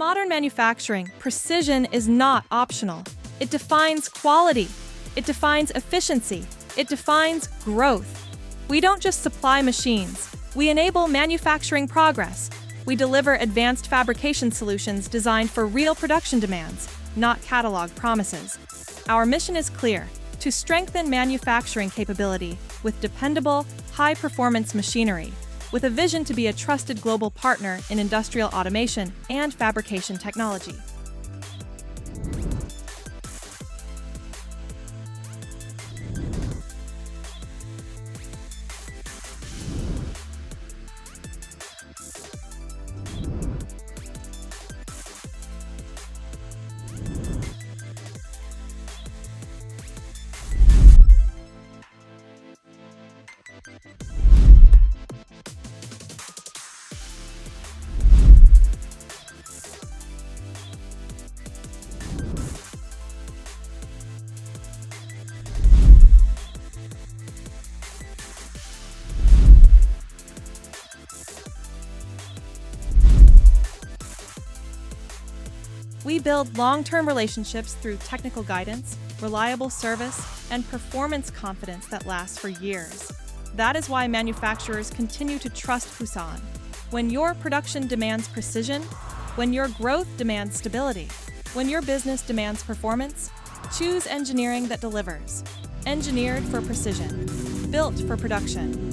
modern manufacturing, precision is not optional. It defines quality. It defines efficiency. It defines growth. We don't just supply machines. We enable manufacturing progress. We deliver advanced fabrication solutions designed for real production demands, not catalog promises. Our mission is clear: to strengthen manufacturing capability with dependable, high-performance machinery, with a vision to be a trusted global partner in industrial automation and fabrication technology. We build long-term relationships through technical guidance, reliable service, and performance confidence that lasts for years. That is why manufacturers continue to trust Pusaan. When your production demands precision, when your growth demands stability, when your business demands performance, choose engineering that delivers. Engineered for precision, built for production.